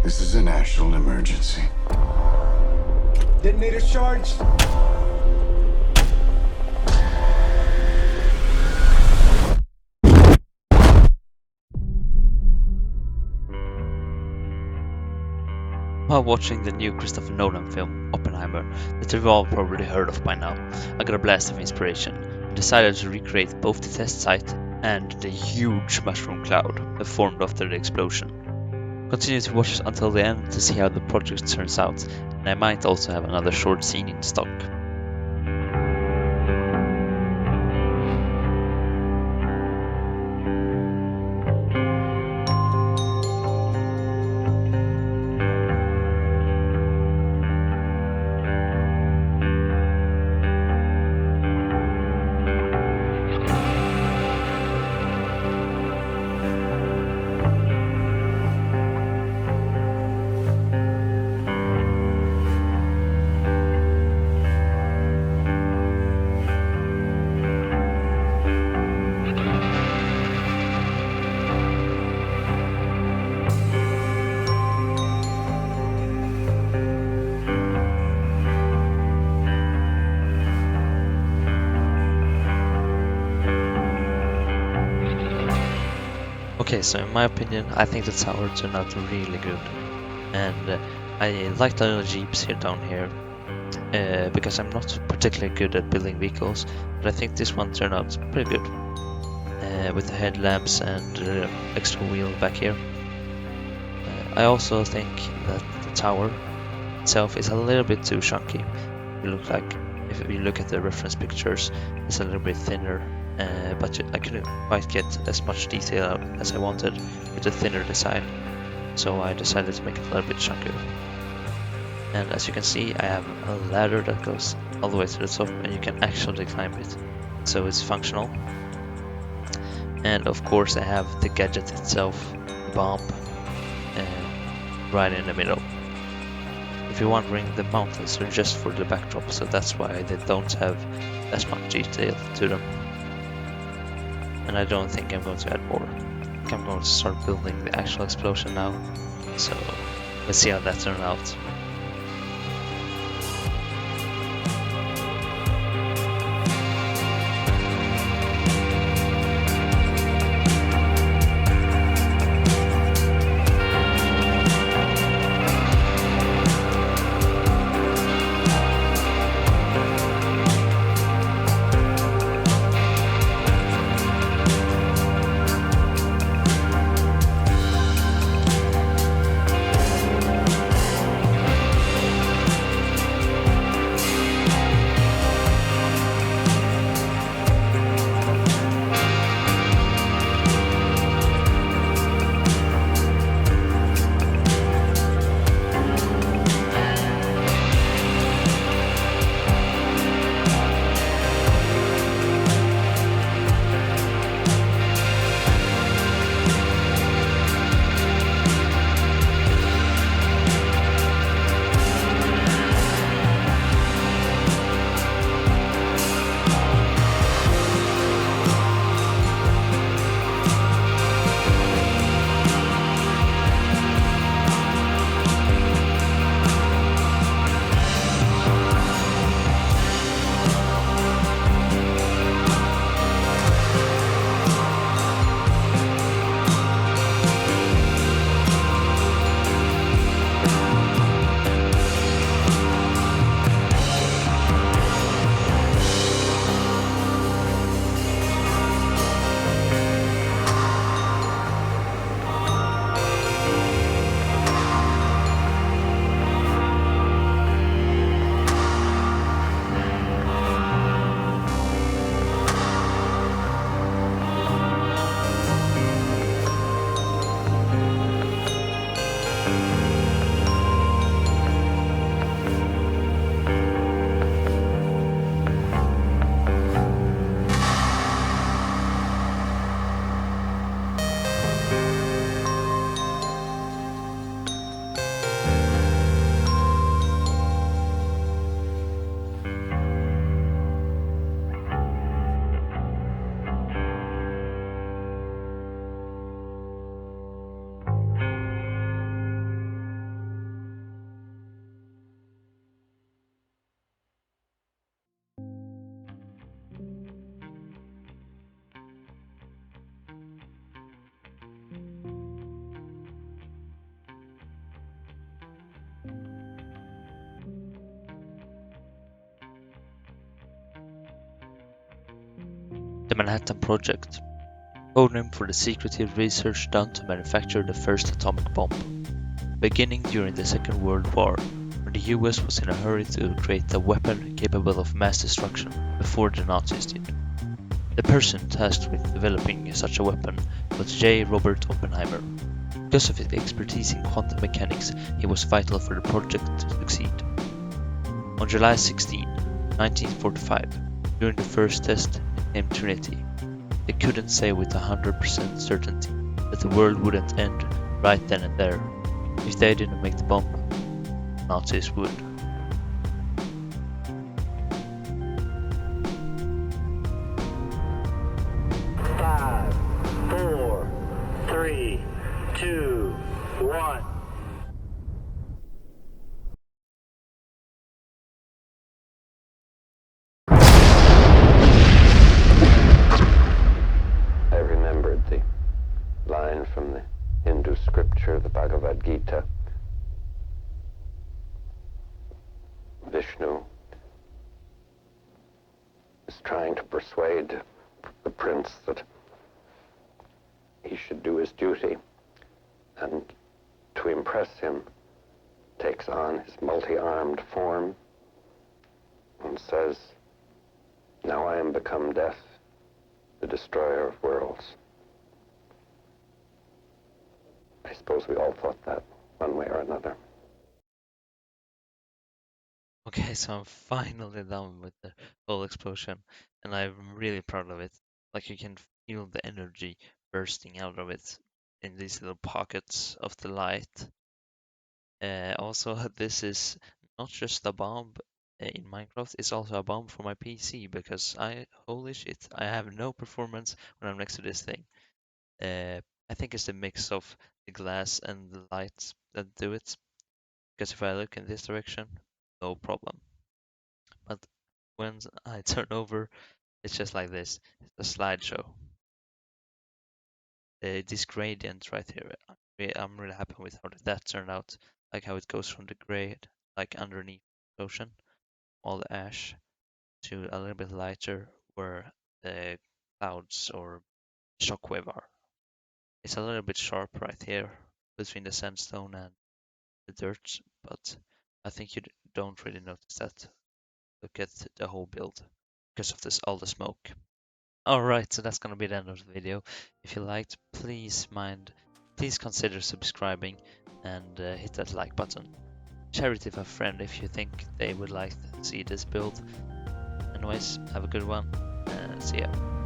This is a national emergency. Detonator charged. While watching the new Christopher Nolan film, Oppenheimer, that you've all probably heard of by now, I got a blast of inspiration and decided to recreate both the test site and the huge mushroom cloud that formed after the explosion. Continue to watch until the end to see how the project turns out, and I might also have another short scene in stock. Okay, so in my opinion, I think the tower turned out really good, and I like the little jeeps here down here, because I'm not particularly good at building vehicles, but I think this one turned out pretty good, with the headlamps and extra wheel back here. I also think that the tower itself is a little bit too chunky. If you look at the reference pictures, it's a little bit thinner. But I couldn't quite get as much detail out as I wanted with a thinner design, so I decided to make it a little bit chunkier. And as you can see, I have a ladder that goes all the way to the top, and you can actually climb it, so it's functional. And of course I have the gadget itself, the bomb, right in the middle. If you're wondering, the mountains are just for the backdrop, so that's why they don't have as much detail to them. And I don't think I'm going to add more. I think I'm going to start building the actual explosion now. So let's see how that turns out. Manhattan Project, codename for the secretive research done to manufacture the first atomic bomb, beginning during the Second World War, when the US was in a hurry to create a weapon capable of mass destruction before the Nazis did. The person tasked with developing such a weapon was J. Robert Oppenheimer. Because of his expertise in quantum mechanics, he was vital for the project to succeed. On July 16, 1945, during the first test named Trinity, they couldn't say with 100% certainty that the world wouldn't end right then and there. If they didn't make the bomb, Nazis would. Five, four, three, two, one. I remembered the line from the Hindu scripture, the Bhagavad Gita. Vishnu is trying to persuade the prince that he should do his duty, and to impress him takes on his multi-armed form and says, "Now I am become death, the destroyer of worlds." I suppose we all thought that one way or another. Okay, so I'm finally done with the whole explosion, and I'm really proud of it. Like you can feel the energy bursting out of it in these little pockets of the light. Also, this is not just a bomb in Minecraft, it's also a bomb for my PC because holy shit, I have no performance when I'm next to this thing. I think it's the mix of the glass and the lights that do it. Because if I look in this direction, no problem. But when I turn over, it's just like this. It's a slideshow. This gradient right here, I'm really happy with how that turned out. Like how it goes from the gray, like underneath the ocean, all the ash, to a little bit lighter where the clouds or shockwave are. It's a little bit sharp right here between the sandstone and the dirt, but I think you don't really notice that. Look at the whole build because of this all the smoke. Alright, so that's gonna be the end of the video. If you liked, please consider subscribing and hit that like button. Share it with a friend if you think they would like to see this build. Anyways, have a good one and see ya.